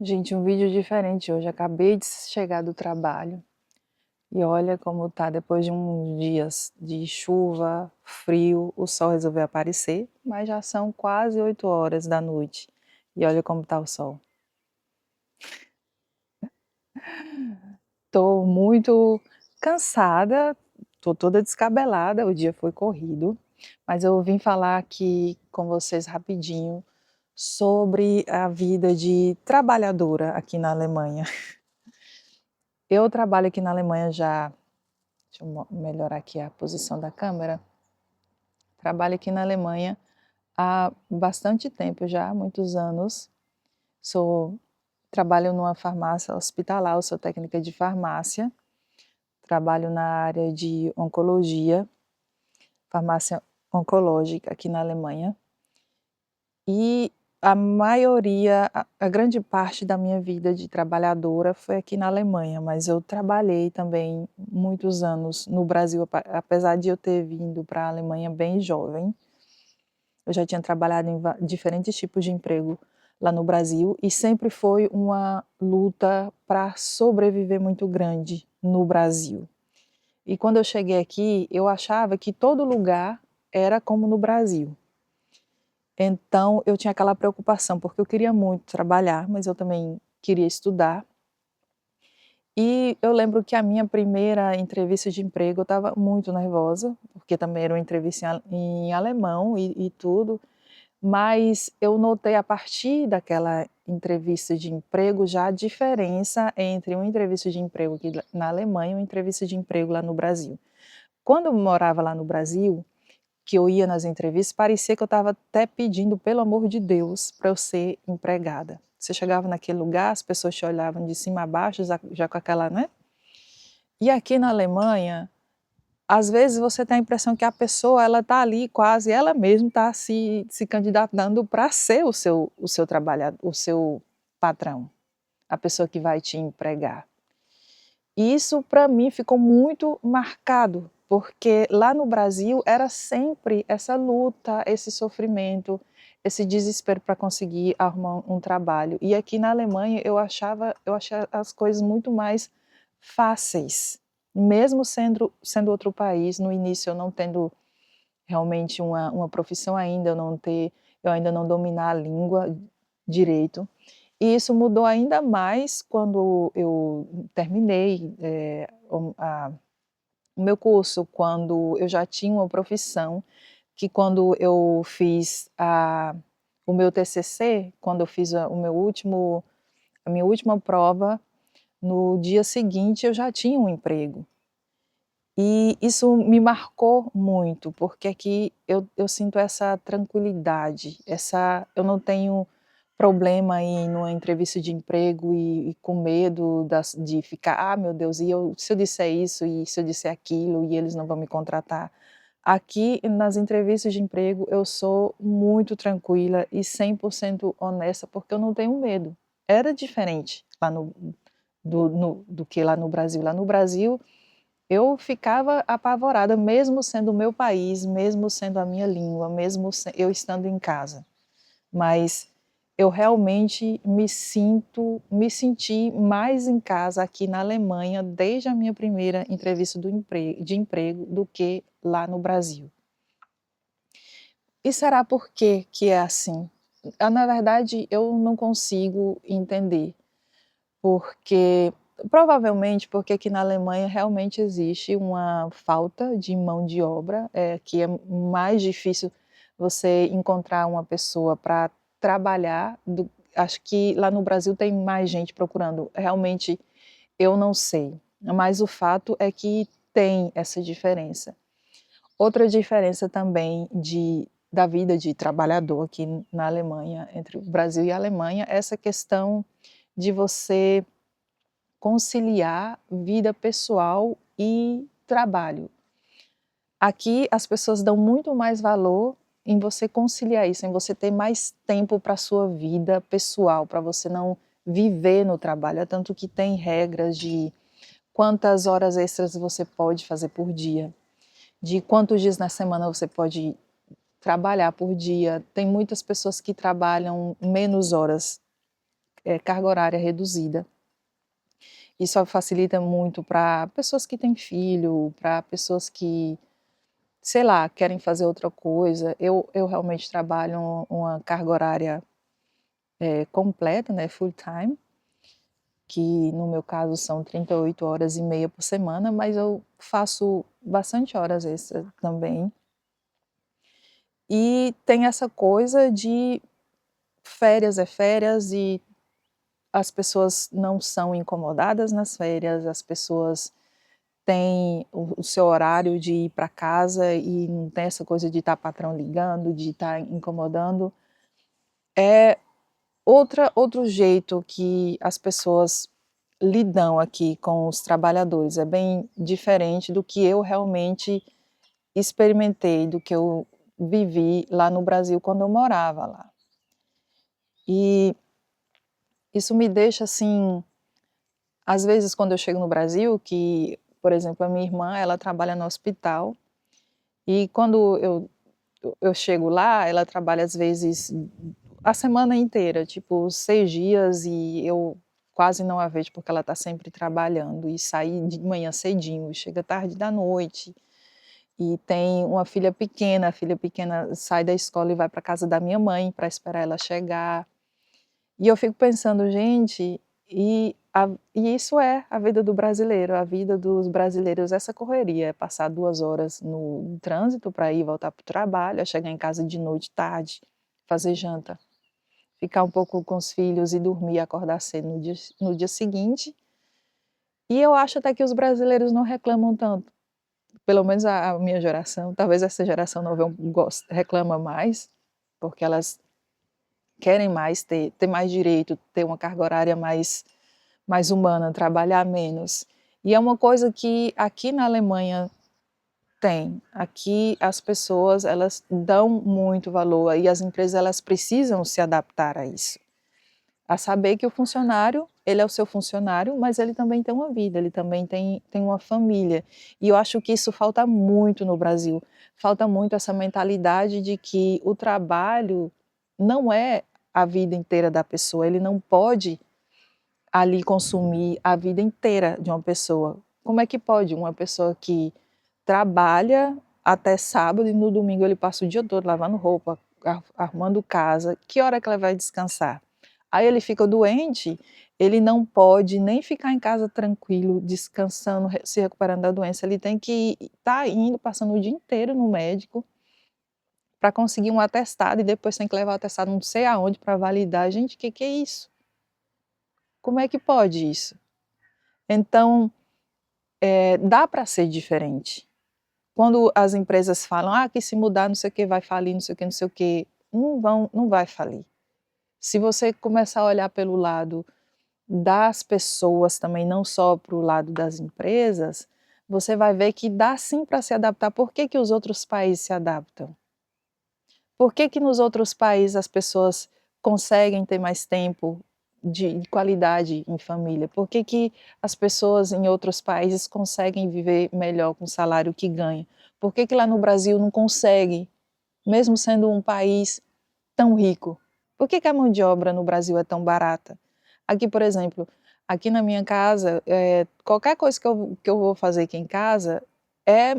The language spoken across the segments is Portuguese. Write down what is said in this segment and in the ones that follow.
Gente, um vídeo diferente hoje. Acabei de chegar do trabalho e olha como tá depois de uns dias de chuva, frio, o sol resolveu aparecer, mas já são quase 8 horas da noite. E olha como tá o sol. Tô muito cansada, tô toda descabelada, o dia foi corrido, mas eu vim falar aqui com vocês rapidinho sobre a vida de trabalhadora aqui na Alemanha. Eu trabalho aqui na Alemanha já. Deixa eu melhorar aqui a posição da câmera. Trabalho aqui na Alemanha há bastante tempo já, há muitos anos. Trabalho numa farmácia hospitalar, eu sou técnica de farmácia. Trabalho na área de oncologia, farmácia oncológica aqui na Alemanha. E a grande parte da minha vida de trabalhadora foi aqui na Alemanha, mas eu trabalhei também muitos anos no Brasil, apesar de eu ter vindo para a Alemanha bem jovem. Eu já tinha trabalhado em diferentes tipos de emprego lá no Brasil e sempre foi uma luta para sobreviver muito grande no Brasil. E quando eu cheguei aqui, eu achava que todo lugar era como no Brasil. Então, eu tinha aquela preocupação, porque eu queria muito trabalhar, mas eu também queria estudar. E eu lembro que a minha primeira entrevista de emprego eu estava muito nervosa, porque também era uma entrevista em alemão e tudo, mas eu notei a partir daquela entrevista de emprego já a diferença entre uma entrevista de emprego aqui na Alemanha e uma entrevista de emprego lá no Brasil. Quando eu morava lá no Brasil, que eu ia nas entrevistas, parecia que eu estava até pedindo, pelo amor de Deus, para eu ser empregada. Você chegava naquele lugar, as pessoas te olhavam de cima a baixo, já com aquela, né? E aqui na Alemanha, às vezes você tem a impressão que a pessoa, ela está ali quase, ela mesma está se candidatando para ser o seu trabalhador, o seu patrão, a pessoa que vai te empregar. E isso para mim ficou muito marcado, porque lá no Brasil era sempre essa luta, esse sofrimento, esse desespero para conseguir arrumar um trabalho. E aqui na Alemanha eu achava as coisas muito mais fáceis, mesmo sendo outro país. No início eu não tendo realmente uma profissão ainda, eu ainda não dominar a língua direito. E isso mudou ainda mais quando eu terminei o meu curso, quando eu já tinha uma profissão, que quando eu fiz o meu TCC, quando eu fiz a minha última prova, no dia seguinte eu já tinha um emprego. E isso me marcou muito, porque aqui eu sinto essa tranquilidade, eu não tenho problema em ir numa entrevista de emprego e com medo de ficar, meu Deus, se eu disser isso e se eu disser aquilo e eles não vão me contratar. Aqui nas entrevistas de emprego eu sou muito tranquila e 100% honesta, porque eu não tenho medo. Era diferente lá do que lá no Brasil. Lá no Brasil eu ficava apavorada, mesmo sendo o meu país, mesmo sendo a minha língua, mesmo eu estando em casa. Mas eu realmente me senti mais em casa aqui na Alemanha desde a minha primeira entrevista de emprego do que lá no Brasil. E será por que é assim? Na verdade, eu não consigo entender, porque provavelmente porque aqui na Alemanha realmente existe uma falta de mão de obra, que é mais difícil você encontrar uma pessoa para trabalhar. Acho que lá no Brasil tem mais gente procurando. Realmente eu não sei, mas o fato é que tem essa diferença. Outra diferença também da vida de trabalhador aqui na Alemanha, entre o Brasil e a Alemanha, é essa questão de você conciliar vida pessoal e trabalho. Aqui as pessoas dão muito mais valor em você conciliar isso, em você ter mais tempo para a sua vida pessoal, para você não viver no trabalho. É tanto que tem regras de quantas horas extras você pode fazer por dia, de quantos dias na semana você pode trabalhar por dia. Tem muitas pessoas que trabalham menos horas carga horária reduzida. Isso facilita muito para pessoas que têm filho, para pessoas que, sei lá, querem fazer outra coisa. Eu realmente trabalho uma carga horária completa, né, full time, que no meu caso são 38 horas e meia por semana, mas eu faço bastante horas extras também. E tem essa coisa de férias é férias e as pessoas não são incomodadas nas férias, as pessoas têm o seu horário de ir para casa e não tem essa coisa de estar patrão ligando, de estar incomodando. É outro jeito que as pessoas lidam aqui com os trabalhadores, é bem diferente do que eu realmente experimentei, do que eu vivi lá no Brasil quando eu morava lá. E isso me deixa assim, às vezes quando eu chego no Brasil, que, por exemplo, a minha irmã, ela trabalha no hospital, e quando eu chego lá, ela trabalha às vezes a semana inteira, tipo 6 dias, e eu quase não a vejo porque ela está sempre trabalhando, e sai de manhã cedinho, e chega tarde da noite, e tem uma filha pequena, a filha pequena sai da escola e vai para casa da minha mãe para esperar ela chegar. E eu fico pensando, gente, e isso é a vida do brasileiro, a vida dos brasileiros, essa correria, é passar 2 horas no trânsito para ir e voltar para o trabalho, é chegar em casa de noite, tarde, fazer janta, ficar um pouco com os filhos e dormir, acordar cedo no dia seguinte. E eu acho até que os brasileiros não reclamam tanto, pelo menos a minha geração, talvez essa geração nova reclama mais, porque elas querem mais ter mais direito, ter uma carga horária mais humana, trabalhar menos. E é uma coisa que aqui na Alemanha tem. Aqui as pessoas, elas dão muito valor e as empresas, elas precisam se adaptar a isso. A saber que o funcionário, ele é o seu funcionário, mas ele também tem uma vida, ele também tem uma família. E eu acho que isso falta muito no Brasil. Falta muito essa mentalidade de que o trabalho não é a vida inteira da pessoa, ele não pode ali consumir a vida inteira de uma pessoa. Como é que pode uma pessoa que trabalha até sábado e no domingo ele passa o dia todo lavando roupa, arrumando casa, que hora que ela vai descansar? Aí ele fica doente, ele não pode nem ficar em casa tranquilo, descansando, se recuperando da doença, ele tem que estar indo, passando o dia inteiro no médico para conseguir um atestado e depois tem que levar o atestado não sei aonde para validar. Gente, o que é isso? Como é que pode isso? Então, dá para ser diferente. Quando as empresas falam, que se mudar não sei o que vai falir, não sei o que, não sei o que, não vai falir. Se você começar a olhar pelo lado das pessoas também, não só para o lado das empresas, você vai ver que dá sim para se adaptar. Por que que os outros países se adaptam? Por que que nos outros países as pessoas conseguem ter mais tempo de qualidade em família? Por que que as pessoas em outros países conseguem viver melhor com o salário que ganham? Por que que lá no Brasil não consegue, mesmo sendo um país tão rico? Por que que a mão de obra no Brasil é tão barata? Aqui, por exemplo, aqui na minha casa, qualquer coisa que eu vou fazer aqui em casa, é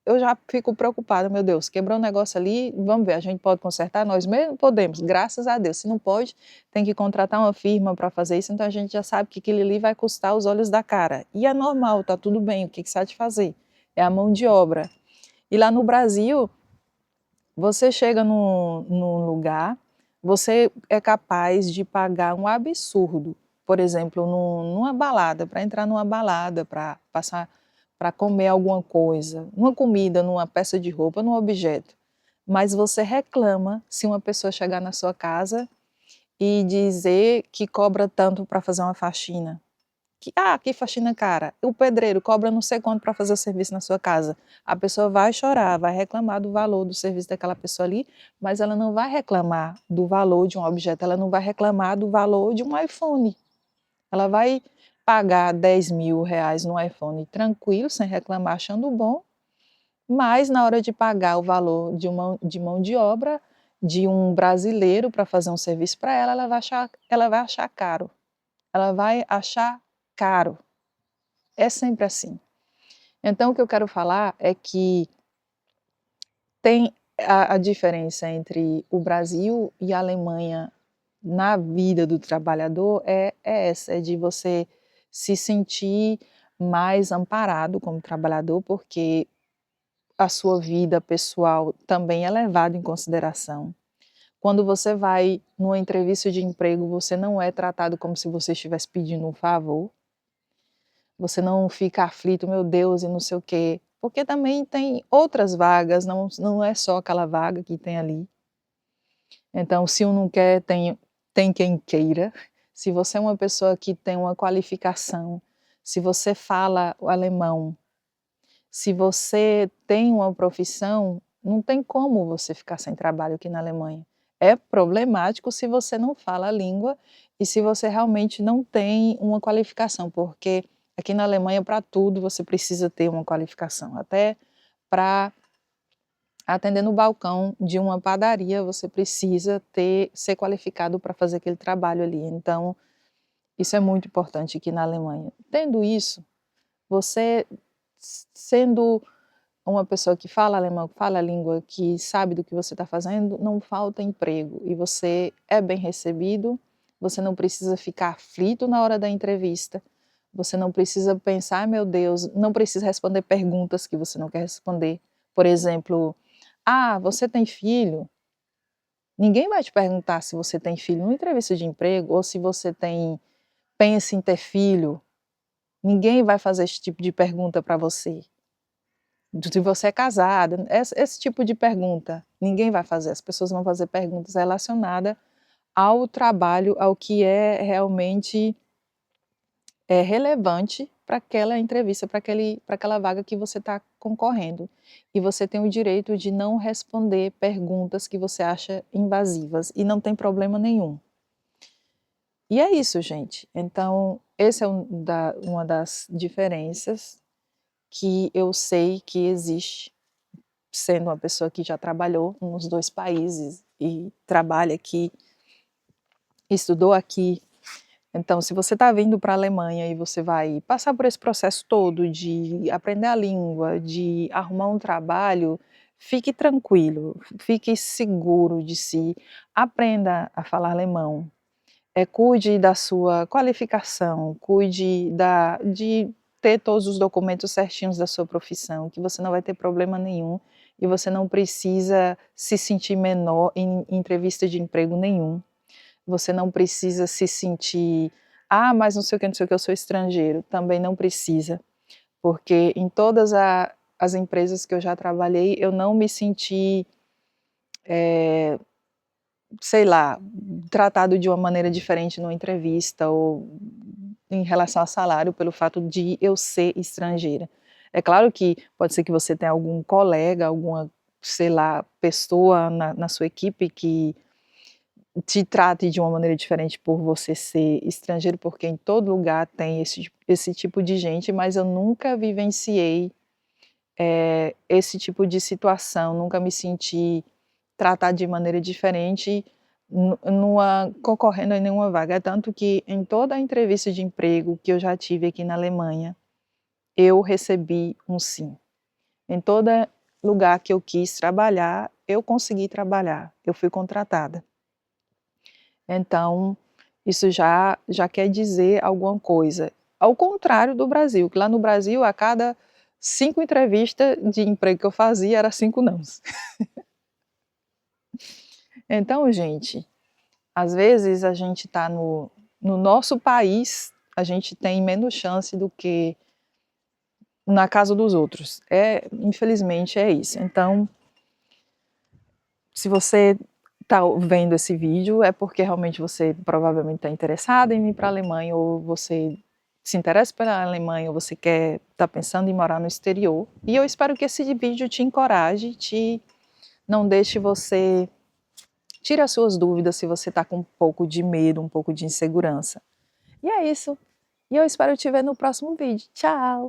eu já fico preocupada, meu Deus, quebrou um negócio ali, vamos ver, a gente pode consertar nós mesmos? Podemos, graças a Deus. Se não pode, tem que contratar uma firma para fazer isso, então a gente já sabe que aquilo ali vai custar os olhos da cara. E é normal, tá tudo bem, o que que você há de fazer? É a mão de obra. E lá no Brasil, você chega num lugar, você é capaz de pagar um absurdo, por exemplo, numa balada, para entrar numa balada, para passar, para comer alguma coisa, uma comida, numa peça de roupa, num objeto. Mas você reclama se uma pessoa chegar na sua casa e dizer que cobra tanto para fazer uma faxina. Que faxina cara. O pedreiro cobra não sei quanto para fazer o serviço na sua casa. A pessoa vai chorar, vai reclamar do valor do serviço daquela pessoa ali, mas ela não vai reclamar do valor de um objeto, ela não vai reclamar do valor de um iPhone. Ela vai pagar 10 mil reais no iPhone tranquilo, sem reclamar, achando bom, mas na hora de pagar o valor de mão de obra de um brasileiro para fazer um serviço para ela, ela vai achar caro. ela vai achar caro. É sempre assim. Então, o que eu quero falar é que tem a diferença entre o Brasil e a Alemanha na vida do trabalhador é essa, é de você se sentir mais amparado como trabalhador, porque a sua vida pessoal também é levada em consideração. Quando você vai numa entrevista de emprego, você não é tratado como se você estivesse pedindo um favor. Você não fica aflito, meu Deus, e não sei o quê. Porque também tem outras vagas, não é só aquela vaga que tem ali. Então, se um não quer, tem quem queira. Se você é uma pessoa que tem uma qualificação, se você fala o alemão, se você tem uma profissão, não tem como você ficar sem trabalho aqui na Alemanha. É problemático se você não fala a língua e se você realmente não tem uma qualificação, porque aqui na Alemanha, para tudo, você precisa ter uma qualificação. Até para atender no balcão de uma padaria, você precisa ser qualificado para fazer aquele trabalho ali. Então, isso é muito importante aqui na Alemanha. Tendo isso, você sendo uma pessoa que fala alemão, que fala a língua, que sabe do que você está fazendo, não falta emprego e você é bem recebido, você não precisa ficar aflito na hora da entrevista, você não precisa pensar, meu Deus, não precisa responder perguntas que você não quer responder. Por exemplo, você tem filho? Ninguém vai te perguntar se você tem filho numa entrevista de emprego ou se você pensa em ter filho. Ninguém vai fazer esse tipo de pergunta para você. Se você é casada, esse tipo de pergunta, ninguém vai fazer. As pessoas vão fazer perguntas relacionadas ao trabalho, ao que é realmente relevante para aquela entrevista, para aquela vaga que você está concorrendo. E você tem o direito de não responder perguntas que você acha invasivas, e não tem problema nenhum. E é isso, gente. Então, essa é uma das diferenças que eu sei que existe, sendo uma pessoa que já trabalhou nos 2 países e trabalha aqui, estudou aqui. Então, se você está vindo para a Alemanha e você vai passar por esse processo todo de aprender a língua, de arrumar um trabalho, fique tranquilo, fique seguro de si, aprenda a falar alemão, cuide da sua qualificação, cuide de ter todos os documentos certinhos da sua profissão, que você não vai ter problema nenhum e você não precisa se sentir menor em entrevista de emprego nenhum. Você não precisa se sentir, mas não sei o que, não sei o que, eu sou estrangeiro. Também não precisa, porque em todas as empresas que eu já trabalhei, eu não me senti, sei lá, tratado de uma maneira diferente numa entrevista ou em relação ao salário pelo fato de eu ser estrangeira. É claro que pode ser que você tenha algum colega, alguma, sei lá, pessoa na sua equipe que te trate de uma maneira diferente por você ser estrangeiro, porque em todo lugar tem esse tipo de gente, mas eu nunca vivenciei esse tipo de situação, nunca me senti tratada de maneira diferente concorrendo em nenhuma vaga. Tanto que em toda a entrevista de emprego que eu já tive aqui na Alemanha, eu recebi um sim. Em todo lugar que eu quis trabalhar, eu consegui trabalhar, eu fui contratada. Então, isso já quer dizer alguma coisa. Ao contrário do Brasil, que lá no Brasil, a cada 5 entrevistas de emprego que eu fazia, era 5 nãos. Então, gente, às vezes a gente está no nosso país, a gente tem menos chance do que na casa dos outros. Infelizmente é isso. Então, se você está vendo esse vídeo, é porque realmente você provavelmente está interessado em ir para a Alemanha, ou você se interessa pela Alemanha, ou você está pensando em morar no exterior. E eu espero que esse vídeo te encoraje, não deixe você, tire as suas dúvidas se você está com um pouco de medo, um pouco de insegurança. E é isso. E eu espero te ver no próximo vídeo. Tchau!